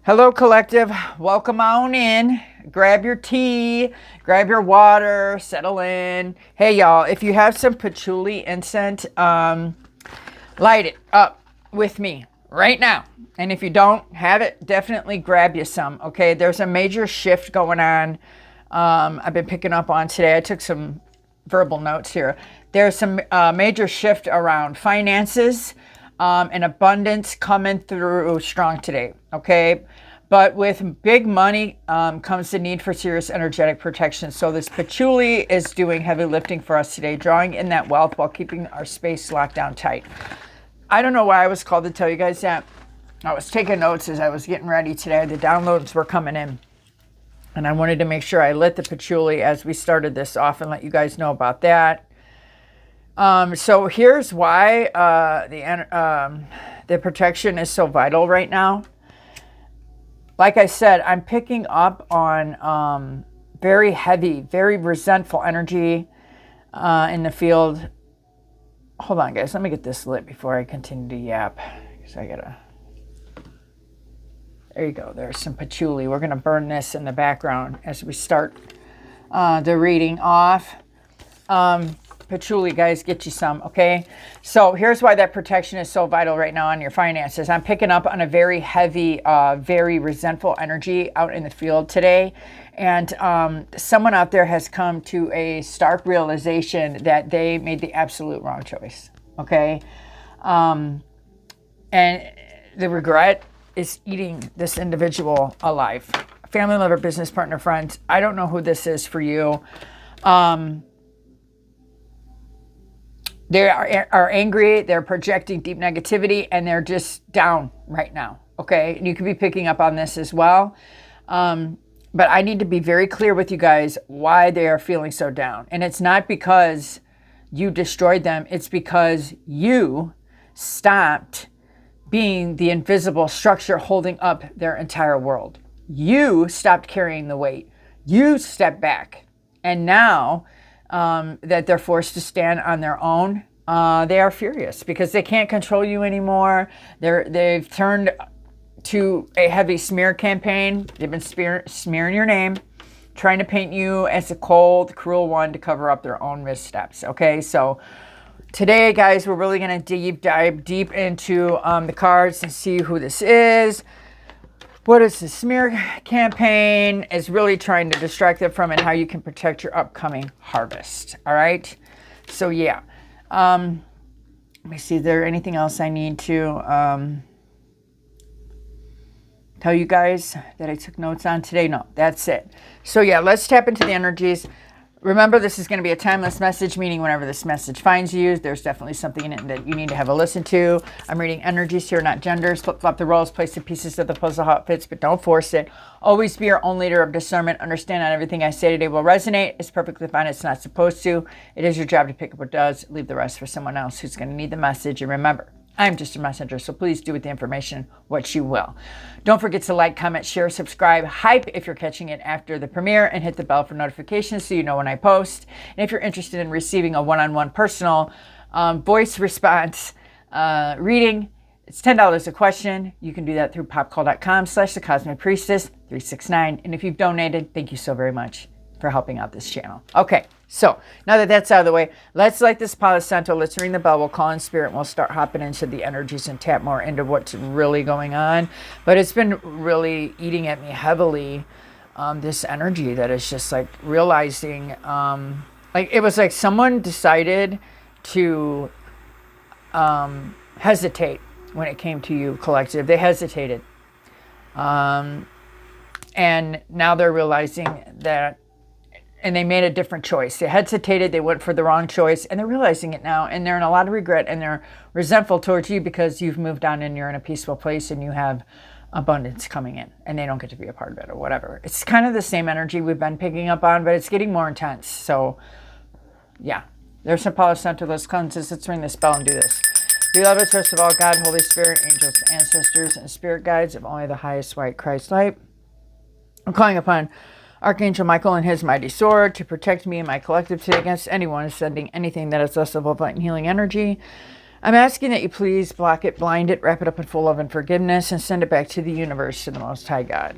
Hello, collective. Welcome on in. Grab your tea, grab your water, settle in. Hey, y'all, if you have some patchouli incense, light it up with me right now. And if you don't have it, definitely grab you some, okay? There's a major shift going on. I've been picking up on today. I took some verbal notes here. There's some major shift around finances and abundance coming through strong today, okay? But with big money comes the need for serious energetic protection. So this patchouli is doing heavy lifting for us today, drawing in that wealth while keeping our space locked down tight. I don't know why I was called to tell you guys that. I was taking notes as I was getting ready today. The downloads were coming in. And I wanted to make sure I lit the patchouli as we started this off and let you guys know about that. So here's why the protection is so vital right now. Like I said, I'm picking up on very heavy, very resentful energy in the field. Hold on, guys. Let me get this lit before I continue to yap. Because I gotta... There you go. There's some patchouli. We're going to burn this in the background as we start the reading off. Patchouli, guys, get you some, okay? So here's why that protection is so vital right now on your finances. I'm picking up on a very heavy, very resentful energy out in the field today. And someone out there has come to a stark realization that they made the absolute wrong choice, okay? And the regret is eating this individual alive. Family, lover, business partner, friends. I don't know who this is for you. They are angry, they're projecting deep negativity, and they're just down right now, okay? You could be picking up on this as well. But I need to be very clear with you guys why they are feeling so down. And it's not because you destroyed them. It's because you stopped being the invisible structure holding up their entire world. You stopped carrying the weight. You stepped back. And now... that they're forced to stand on their own, they are furious because they can't control you anymore. They've turned to a heavy smear campaign. They've been smearing your name, trying to paint you as a cold, cruel one to cover up their own missteps. Okay, so today, guys, we're really going to dive deep into the cards and see who this is. What is the smear campaign is really trying to distract them from, and how you can protect your upcoming harvest. All right. So yeah. Let me see. Is there anything else I need to tell you guys that I took notes on today? No, that's it. So yeah, let's tap into the energies. Remember, this is going to be a timeless message, meaning whenever this message finds you, there's definitely something in it that you need to have a listen to. I'm reading energies here, not genders. Flip-flop the roles, place the pieces of the puzzle how it fits, but don't force it. Always be your own leader of discernment. Understand not everything I say today will resonate. It's perfectly fine. It's not supposed to. It is your job to pick up what does. Leave the rest for someone else who's going to need the message. And remember, I'm just a messenger, so please do with the information what you will. Don't forget to like, comment, share, subscribe, hype if you're catching it after the premiere, and hit the bell for notifications so you know when I post. And if you're interested in receiving a one-on-one personal voice response reading, it's $10 a question. You can do that through popcall.com/thecosmicpriestess369. And if you've donated, thank you so very much for helping out this channel. Okay, so now that that's out of the way, let's light this Palo Santo. Let's ring the bell. We'll call in spirit, and we'll start hopping into the energies and tap more into what's really going on. But it's been really eating at me heavily, this energy that is just like realizing, like it was like someone decided to hesitate when it came to you, collective. They hesitated. And now they're realizing that, and they made a different choice. They hesitated, they went for the wrong choice, and they're realizing it now, and they're in a lot of regret, and they're resentful towards you because you've moved on and you're in a peaceful place and you have abundance coming in, and they don't get to be a part of it or whatever. It's kind of the same energy we've been picking up on, but it's getting more intense. So yeah, there's some Palo Santo. Let's ring this bell and do this. Beloved, first of all, God, Holy Spirit, angels, ancestors, and spirit guides of only the highest white Christ light, I'm calling upon Archangel Michael and his mighty sword to protect me and my collective today against anyone sending anything that is less of a light and healing energy. I'm asking that you please block it, blind it, wrap it up in full love and forgiveness, and send it back to the universe, to the Most High God.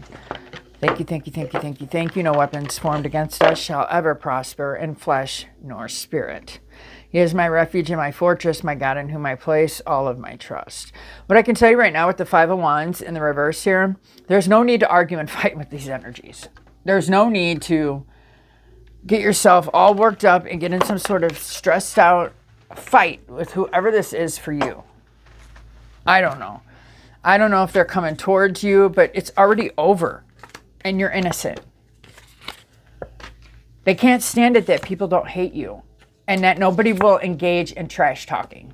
Thank you, thank you, thank you, thank you, thank you. No weapons formed against us shall ever prosper in flesh nor spirit. He is my refuge and my fortress, my God in whom I place all of my trust. What I can tell you right now with the Five of Wands in the reverse here, there's no need to argue and fight with these energies. There's no need to get yourself all worked up and get in some sort of stressed out fight with whoever this is for you. I don't know. I don't know if they're coming towards you, but it's already over and you're innocent. They can't stand it that people don't hate you and that nobody will engage in trash talking.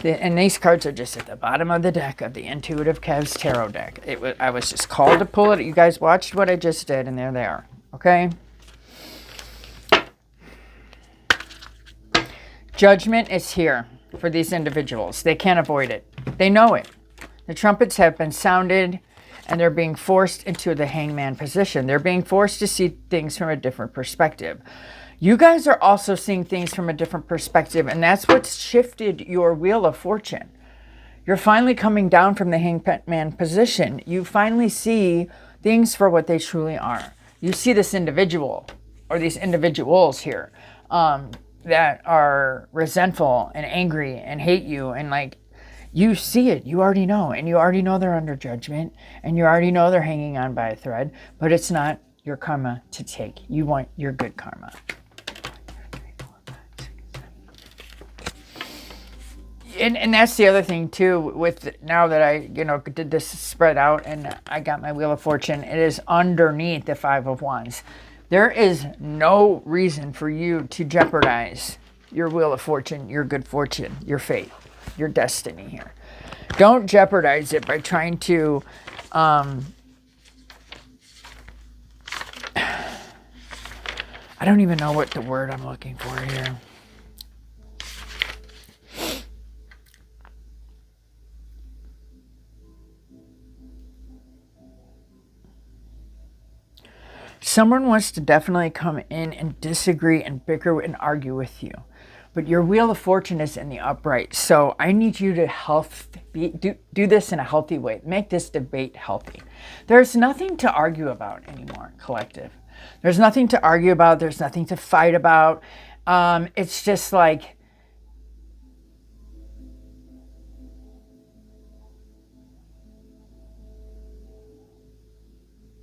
And these cards are just at the bottom of the deck of the Intuitive Kev's Tarot deck. I was just called to pull it. You guys watched what I just did, and there they are. Okay? Judgment is here for these individuals. They can't avoid it. They know it. The trumpets have been sounded, and they're being forced into the hangman position. They're being forced to see things from a different perspective. You guys are also seeing things from a different perspective, and that's what's shifted your wheel of fortune. You're finally coming down from the hangman position. You finally see things for what they truly are. You see this individual, or these individuals here, that are resentful and angry and hate you, and like, you see it, you already know, and you already know they're under judgment, and you already know they're hanging on by a thread, but it's not your karma to take. You want your good karma. And that's the other thing too, with now that I, did this spread out and I got my Wheel of Fortune, it is underneath the Five of Wands. There is no reason for you to jeopardize your Wheel of Fortune, your good fortune, your fate, your destiny here. Don't jeopardize it by trying to, I don't even know what the word I'm looking for here. Someone wants to definitely come in and disagree and bicker and argue with you. But your Wheel of Fortune is in the upright. So I need you to do this in a healthy way. Make this debate healthy. There's nothing to argue about anymore, collective. There's nothing to argue about. There's nothing to fight about. It's just like,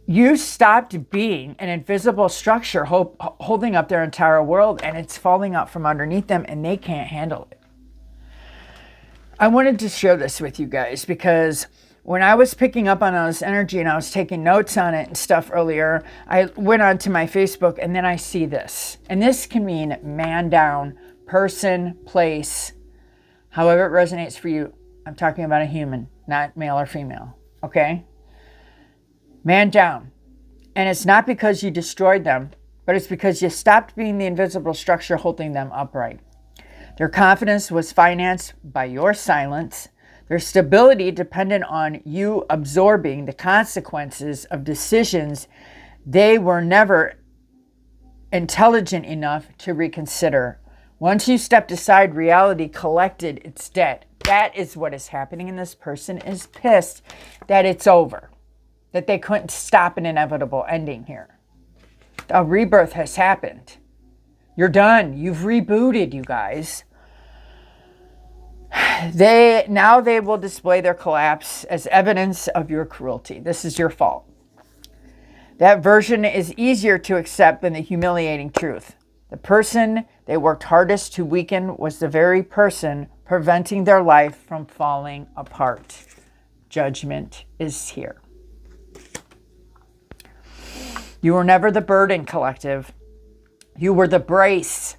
you stopped being an invisible structure holding up their entire world, and it's falling out from underneath them, and they can't handle it. I wanted to share this with you guys because when I was picking up on all this energy and I was taking notes on it and stuff earlier, I went onto my Facebook and then I see this. And this can mean man down, person, place, however it resonates for you. I'm talking about a human, not male or female, okay? Man down. And it's not because you destroyed them, but it's because you stopped being the invisible structure holding them upright. Their confidence was financed by your silence. Their stability depended on you absorbing the consequences of decisions they were never intelligent enough to reconsider. Once you stepped aside, reality collected its debt. That is what is happening, and this person is pissed that it's over. That they couldn't stop an inevitable ending here. A rebirth has happened. You're done. You've rebooted, you guys. Now they will display their collapse as evidence of your cruelty. This is your fault. That version is easier to accept than the humiliating truth. The person they worked hardest to weaken was the very person preventing their life from falling apart. Judgment is here. You were never the burden, collective. You were the brace.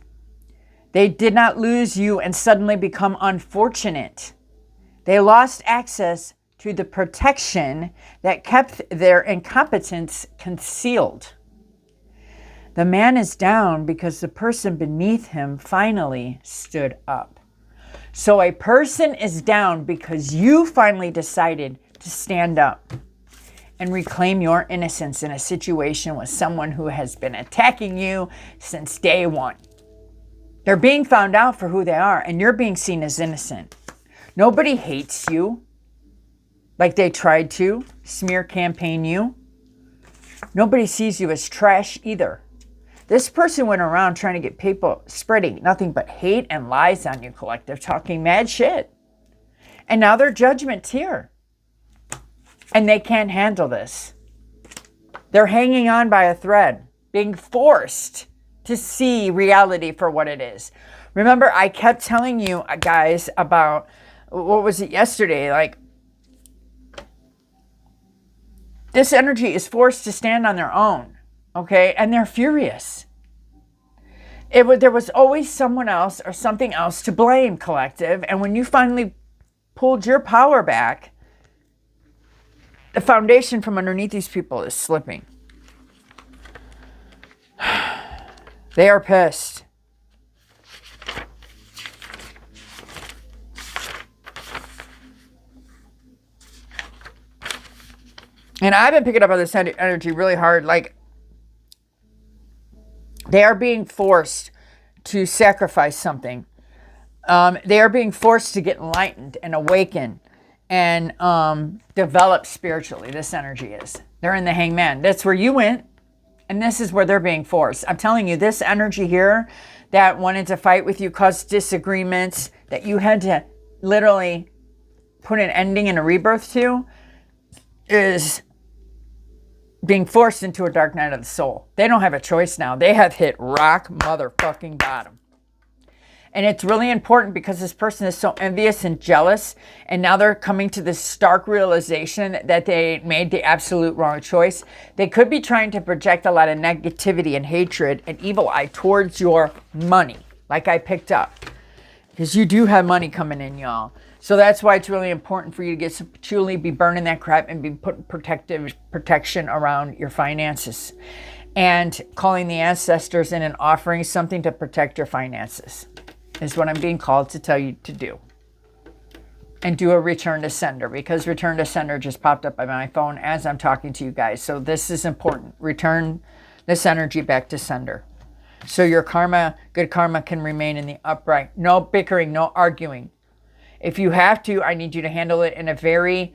They did not lose you and suddenly become unfortunate. They lost access to the protection that kept their incompetence concealed. The man is down because the person beneath him finally stood up. So a person is down because you finally decided to stand up and reclaim your innocence in a situation with someone who has been attacking you since day one. They're being found out for who they are, and you're being seen as innocent. Nobody hates you like they tried to smear campaign you. Nobody sees you as trash either. This person went around trying to get people spreading nothing but hate and lies on you, collective, talking mad shit. And now their judgment's here. And they can't handle this. They're hanging on by a thread, being forced to see reality for what it is. Remember, I kept telling you guys about, what was it yesterday? Like, this energy is forced to stand on their own, okay? And they're furious. There was always someone else or something else to blame, collective. And when you finally pulled your power back, the foundation from underneath these people is slipping. They are pissed. And I've been picking up on this energy really hard. Like, they are being forced to sacrifice something. They are being forced to get enlightened and awaken and develop spiritually. This energy is. They're in the hangman. That's where you went. And this is where they're being forced. I'm telling you, this energy here that wanted to fight with you, caused disagreements, that you had to literally put an ending and a rebirth to, is being forced into a dark night of the soul. They don't have a choice now. They have hit rock motherfucking bottom. And it's really important because this person is so envious and jealous. And now they're coming to this stark realization that they made the absolute wrong choice. They could be trying to project a lot of negativity and hatred and evil eye towards your money, like I picked up. Because you do have money coming in, y'all. So that's why it's really important for you to get some patchouli, be burning that crap, and be putting protection around your finances. And calling the ancestors in and offering something to protect your finances is what I'm being called to tell you to do. And do a return to sender, because return to sender just popped up on my phone as I'm talking to you guys. So this is important. Return this energy back to sender. So your karma, good karma, can remain in the upright. No bickering, no arguing. If you have to, I need you to handle it in a very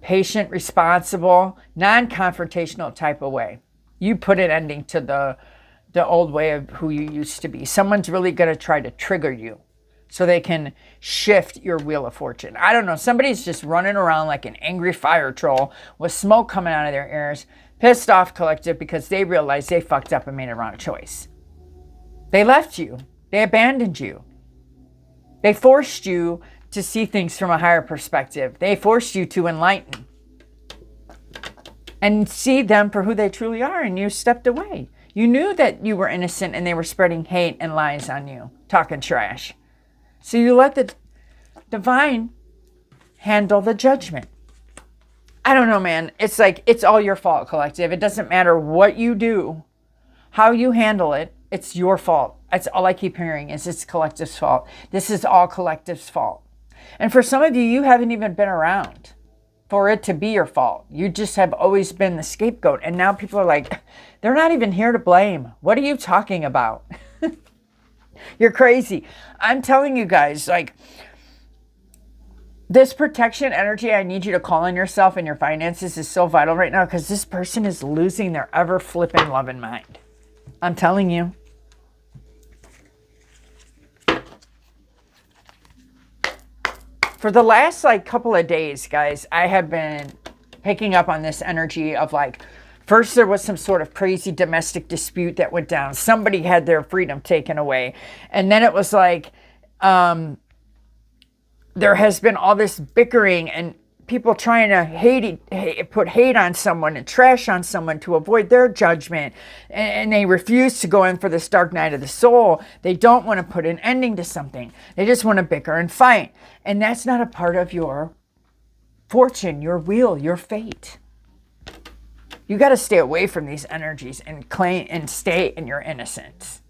patient, responsible, non-confrontational type of way. You put an ending to the old way of who you used to be. Someone's really going to try to trigger you so they can shift your wheel of fortune. I don't know. Somebody's just running around like an angry fire troll with smoke coming out of their ears, pissed off, collective, because they realized they fucked up and made a wrong choice. They left you. They abandoned you. They forced you to see things from a higher perspective. They forced you to enlighten and see them for who they truly are, and you stepped away. You knew that you were innocent and they were spreading hate and lies on you, talking trash. So you let the divine handle the judgment. I don't know, man. It's like, it's all your fault, collective. It doesn't matter what you do, how you handle it. It's your fault. That's all I keep hearing is it's collective's fault. This is all collective's fault. And for some of you, you haven't even been around for it to be your fault. You just have always been the scapegoat. And now people are like, they're not even here to blame. What are you talking about? You're crazy. I'm telling you guys, like, this protection energy I need you to call on yourself and your finances is so vital right now, because this person is losing their ever flipping loving mind. I'm telling you. For the last couple of days, guys, I have been picking up on this energy of first there was some sort of crazy domestic dispute that went down. Somebody had their freedom taken away. And then it was there has been all this bickering and people trying to put hate on someone and trash on someone to avoid their judgment. And they refuse to go in for this dark night of the soul. They don't want to put an ending to something. They just want to bicker and fight. And that's not a part of your fortune, your wheel, your fate. You got to stay away from these energies and claim and stay in your innocence.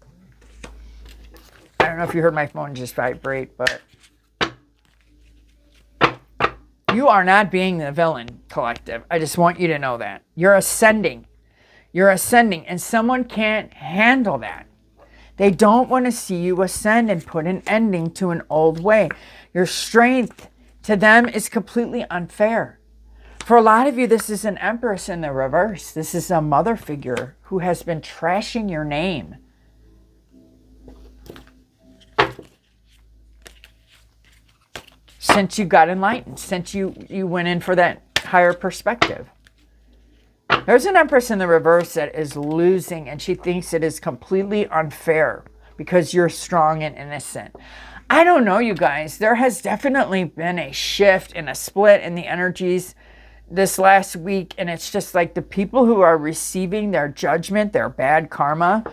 I don't know if you heard my phone just vibrate, but you are not being the villain, collective. I just want you to know that. You're ascending. You're ascending, and someone can't handle that. They don't want to see you ascend and put an ending to an old way. Your strength to them is completely unfair. For a lot of you, this is an Empress in the reverse. This is a mother figure who has been trashing your name. Since you got enlightened, since you went in for that higher perspective. There's an Empress in the reverse that is losing, and she thinks it is completely unfair because you're strong and innocent. I don't know, you guys. There has definitely been a shift and a split in the energies this last week, and it's just like the people who are receiving their judgment, their bad karma,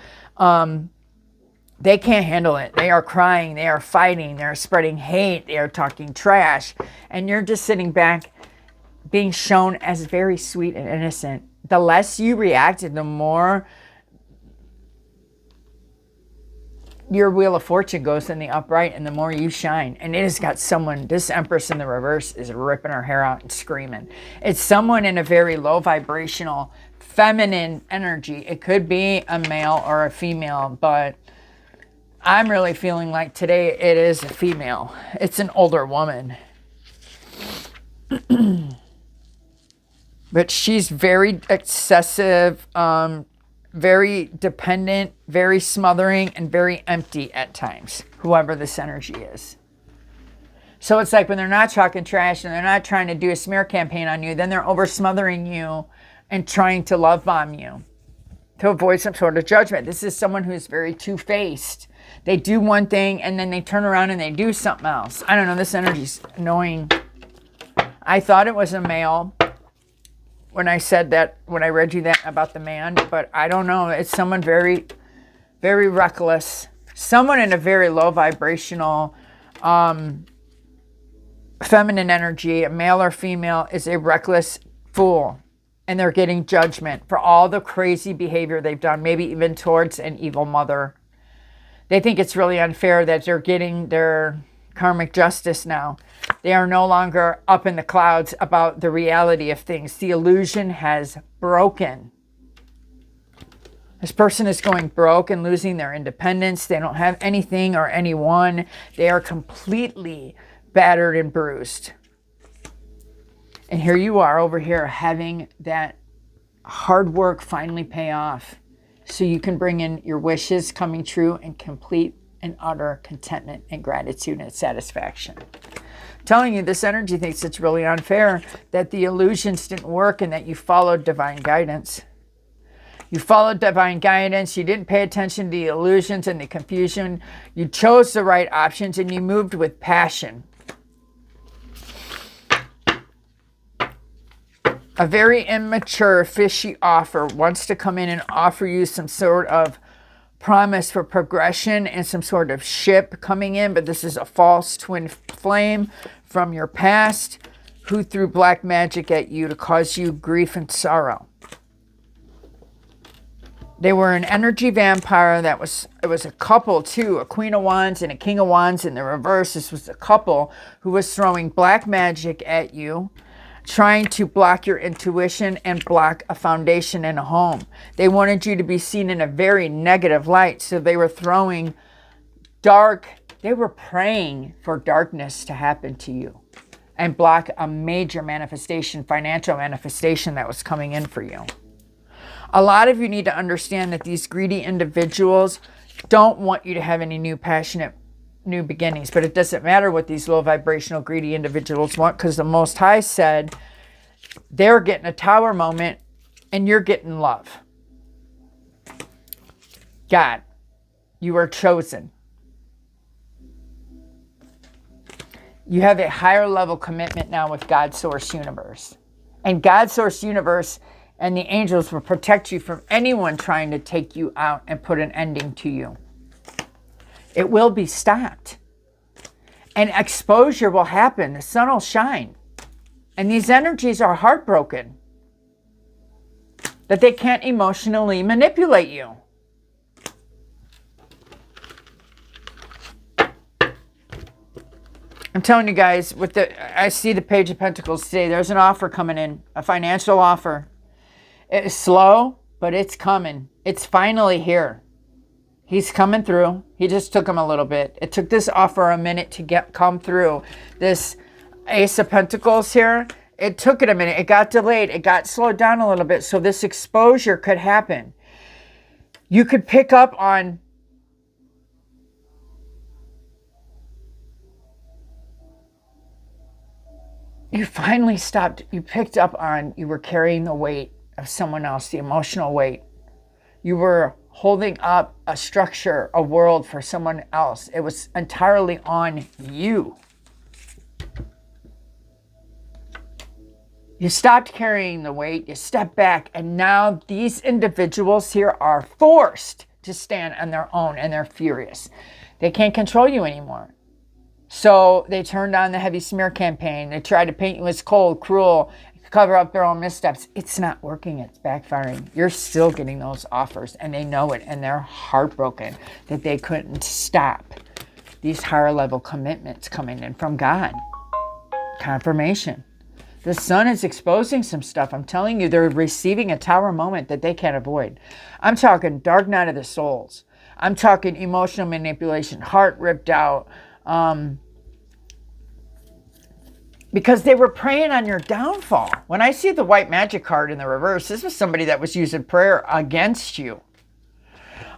they can't handle it. They are crying, they are fighting, they're spreading hate, they are talking trash, and you're just sitting back being shown as very sweet and innocent. The less you react, the more your wheel of fortune goes in the upright and the more you shine. And it has got someone, this Empress in the reverse is ripping her hair out and screaming. It's someone in a very low vibrational feminine energy. It could be a male or a female, but I'm really feeling like today it is a female. It's an older woman. But she's very excessive, very dependent, very smothering, and very empty at times, whoever this energy is. So it's like when they're not talking trash and they're not trying to do a smear campaign on you, then they're over smothering you and trying to love bomb you to avoid some sort of judgment. This is someone who's very two-faced. They do one thing and then they turn around and they do something else. I don't know, this energy's annoying. I thought it was a male when I said that, when I read you that about the man, but I don't know. It's someone very, very reckless. Someone in a very low vibrational, feminine energy, a male or female, is a reckless fool. And they're getting judgment for all the crazy behavior they've done, maybe even towards an evil mother. They think it's really unfair that they're getting their karmic justice now. They are no longer up in the clouds about the reality of things. The illusion has broken. This person is going broke and losing their independence. They don't have anything or anyone. They are completely battered and bruised. And here you are over here having that hard work finally pay off so you can bring in your wishes coming true and complete and utter contentment and gratitude and satisfaction. I'm telling you, this energy thinks it's really unfair that the illusions didn't work and that you followed divine guidance. You followed divine guidance. You didn't pay attention to the illusions and the confusion. You chose the right options and you moved with passion. A very immature, fishy offer wants to come in and offer you some sort of promise for progression and some sort of ship coming in, but this is a false twin flame from your past who threw black magic at you to cause you grief and sorrow. They were an energy vampire it was a couple too, a Queen of Wands and a King of Wands in the reverse. This was a couple who was throwing black magic at you, trying to block your intuition and block a foundation in a home. They wanted you to be seen in a very negative light. So they were throwing they were praying for darkness to happen to you and block a major manifestation, financial manifestation that was coming in for you. A lot of you need to understand that these greedy individuals don't want you to have any new passionate new beginnings, but it doesn't matter what these low vibrational greedy individuals want, because the Most High said they're getting a tower moment and you're getting love. God, you are chosen. You have a higher level commitment now with God Source Universe, and God Source Universe and the angels will protect you from anyone trying to take you out and put an ending to you. It will be stopped. And exposure will happen. The sun will shine. And these energies are heartbroken that they can't emotionally manipulate you. I'm telling you guys, I see the Page of Pentacles today. There's an offer coming in, a financial offer. It is slow, but it's coming. It's finally here. He's coming through. He just took him a little bit. It took this offer a minute to come through. This Ace of Pentacles here, it took it a minute. It got delayed. It got slowed down a little bit so this exposure could happen. You could pick up on you finally stopped. You picked up on you were carrying the weight of someone else, the emotional weight. You were holding up a structure, a world for someone else. It was entirely on you. You stopped carrying the weight, you stepped back, and now these individuals here are forced to stand on their own, and they're furious. They can't control you anymore. So they turned on the heavy smear campaign. They tried to paint you as cold, cruel, cover up their own missteps. It's not working. It's backfiring. You're still getting those offers, and they know it, and they're heartbroken that they couldn't stop these higher level commitments coming in from God. Confirmation. The sun is exposing some stuff. I'm telling you, they're receiving a tower moment that they can't avoid. I'm talking dark night of the souls. I'm talking emotional manipulation, heart ripped out, because they were preying on your downfall. When I see the white magic card in the reverse, this was somebody that was using prayer against you.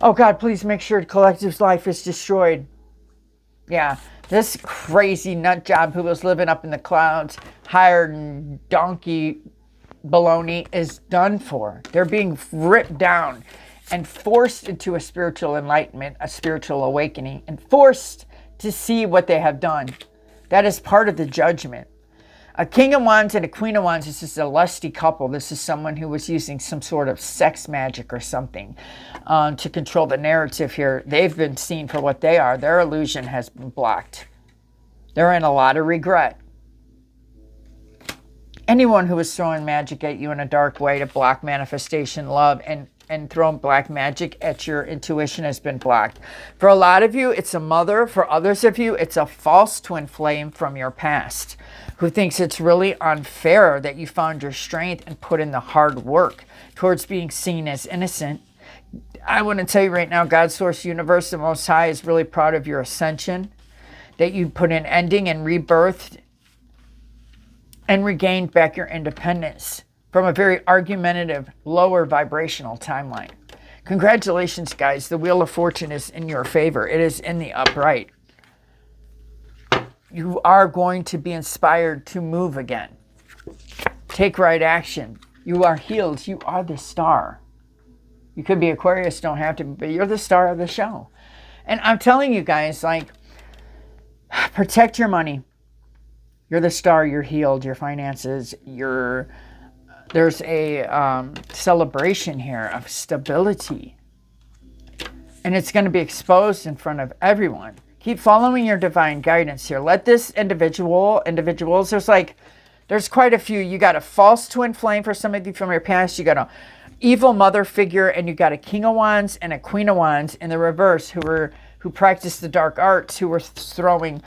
Oh God, please make sure the collective's life is destroyed. Yeah, this crazy nut job who was living up in the clouds, hired donkey baloney, is done for. They're being ripped down and forced into a spiritual enlightenment, a spiritual awakening, and forced to see what they have done. That is part of the judgment. A King of Wands and a Queen of Wands, this is a lusty couple. This is someone who was using some sort of sex magic or something to control the narrative here. They've been seen for what they are. Their illusion has been blocked. They're in a lot of regret. Anyone who is throwing magic at you in a dark way to block manifestation, love, and throwing black magic at your intuition has been blocked. For a lot of you, it's a mother. For others of you, it's a false twin flame from your past who thinks it's really unfair that you found your strength and put in the hard work towards being seen as innocent. I want to tell you right now, God, Source, Universe, the Most High is really proud of your ascension, that you put an ending and rebirthed and regained back your independence from a very argumentative, lower vibrational timeline. Congratulations, guys. The Wheel of Fortune is in your favor. It is in the upright. You are going to be inspired to move again. Take right action. You are healed. You are the star. You could be Aquarius, don't have to, but you're the star of the show. And I'm telling you guys, like, protect your money. You're the star. You're healed. Your finances, there's a celebration here of stability. And it's going to be exposed in front of everyone. Keep following your divine guidance here. Let this individuals, there's quite a few. You got a false twin flame for some of you from your past. You got a evil mother figure, and you got a King of Wands and a Queen of Wands in the reverse who practiced the dark arts, who were throwing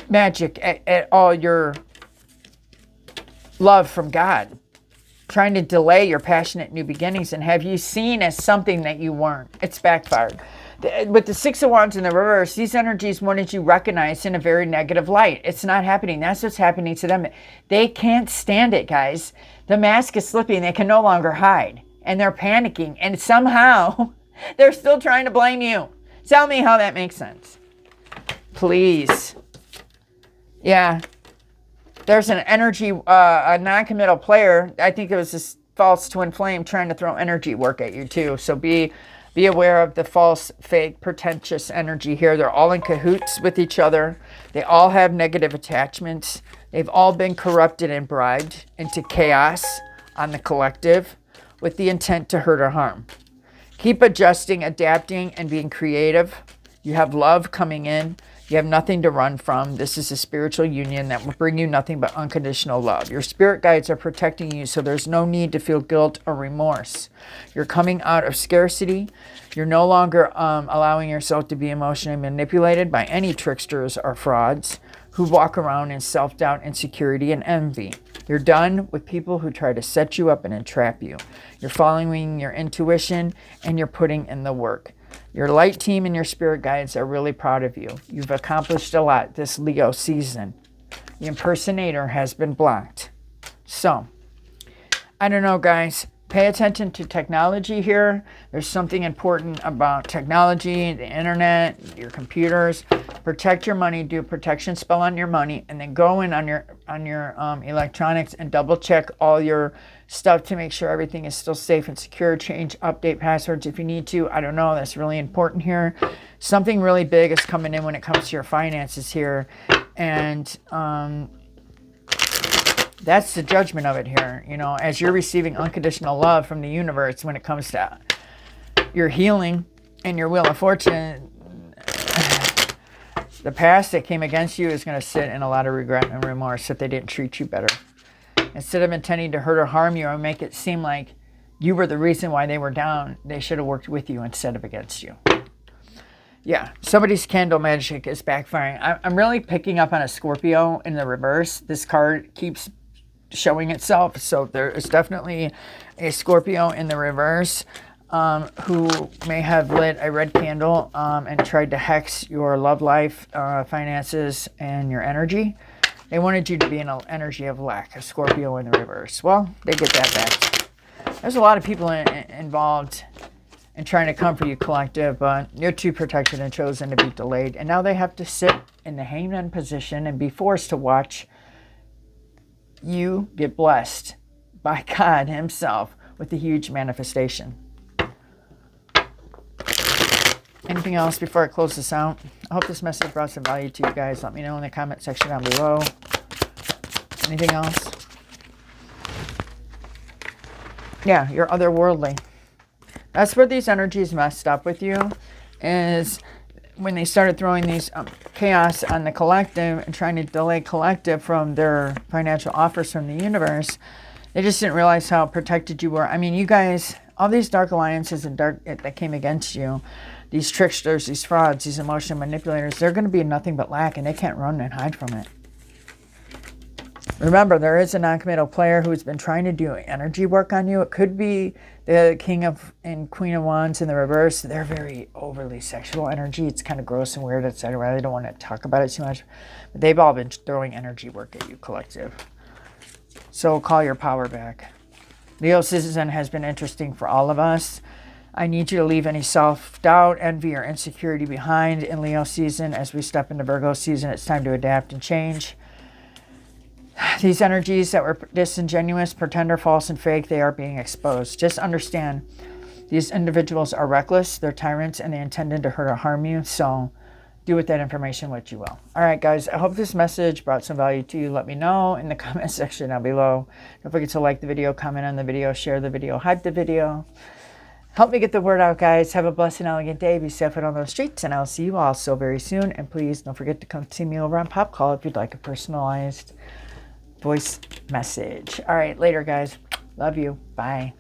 magic at all your love from God, trying to delay your passionate new beginnings and have you seen as something that you weren't. It's backfired. With the Six of Wands in the reverse, these energies wanted you recognized in a very negative light. It's not happening. That's what's happening to them. They can't stand it, guys. The mask is slipping. They can no longer hide. And they're panicking. And somehow, they're still trying to blame you. Tell me how that makes sense. Please. Yeah. There's an energy, a non-committal player. I think it was this false twin flame trying to throw energy work at you too. So be aware of the false, fake, pretentious energy here. They're all in cahoots with each other. They all have negative attachments. They've all been corrupted and bribed into chaos on the collective with the intent to hurt or harm. Keep adjusting, adapting, and being creative. You have love coming in. You have nothing to run from. This is a spiritual union that will bring you nothing but unconditional love. Your spirit guides are protecting you, so there's no need to feel guilt or remorse. You're coming out of scarcity. You're no longer allowing yourself to be emotionally manipulated by any tricksters or frauds who walk around in self-doubt, insecurity, and envy. You're done with people who try to set you up and entrap you. You're following your intuition, and you're putting in the work. Your light team and your spirit guides are really proud of you. You've accomplished a lot this Leo season. The impersonator has been blocked. So, I don't know, guys. Pay attention to technology here. There's something important about technology, the internet, your computers. Protect your money. Do a protection spell on your money, and then go in on your electronics and double check all your stuff to make sure everything is still safe and secure. Change, update passwords if you need to. I don't know. That's really important here. Something really big is coming in when it comes to your finances here, and that's the judgment of it here. You know, as you're receiving unconditional love from the universe when it comes to your healing and your wheel of fortune, the past that came against you is going to sit in a lot of regret and remorse that they didn't treat you better. Instead of intending to hurt or harm you or make it seem like you were the reason why they were down, they should have worked with you instead of against you. Yeah, somebody's candle magic is backfiring. I'm really picking up on a Scorpio in the reverse. This card keeps showing itself. So there is definitely a Scorpio in the reverse who may have lit a red candle and tried to hex your love life, finances, and your energy. They wanted you to be in an energy of lack, a Scorpio in the reverse. Well, they get that back. There's a lot of people involved in trying to come for you, collective, but you're too protected and chosen to be delayed. And now they have to sit in the hangman position and be forced to watch you get blessed by God himself with a huge manifestation. Anything else before I close this out? I hope this message brought some value to you guys. Let me know in the comment section down below. Anything else? Yeah, you're otherworldly. That's where these energies messed up with you, is when they started throwing these chaos on the collective and trying to delay collective from their financial offers from the universe. They just didn't realize how protected you were. I mean, you guys, all these dark alliances and dark that came against you, these tricksters, these frauds, these emotional manipulators, they're going to be nothing but lack, and they can't run and hide from it. Remember, there is a non-committal player who's been trying to do energy work on you. It could be the King of and Queen of Wands in the reverse. They're very overly sexual energy. It's kind of gross and weird, etc. I don't want to talk about it too much. But they've all been throwing energy work at you, collective. So call your power back. Leo season has been interesting for all of us. I need you to leave any self-doubt, envy, or insecurity behind in Leo season. As we step into Virgo season, it's time to adapt and change. These energies that were disingenuous, pretender, false, and fake, they are being exposed. Just understand, these individuals are reckless, they're tyrants, and they intended to hurt or harm you. So do with that information what you will. All right, guys, I hope this message brought some value to you. Let me know in the comment section down below. Don't forget to like the video, comment on the video, share the video, hype the video. Help me get the word out, guys. Have a blessed and elegant day. Be safe out on those streets, and I'll see you all so very soon. And please don't forget to come see me over on Pop Call if you'd like a personalized voice message. All right, later, guys. Love you. Bye.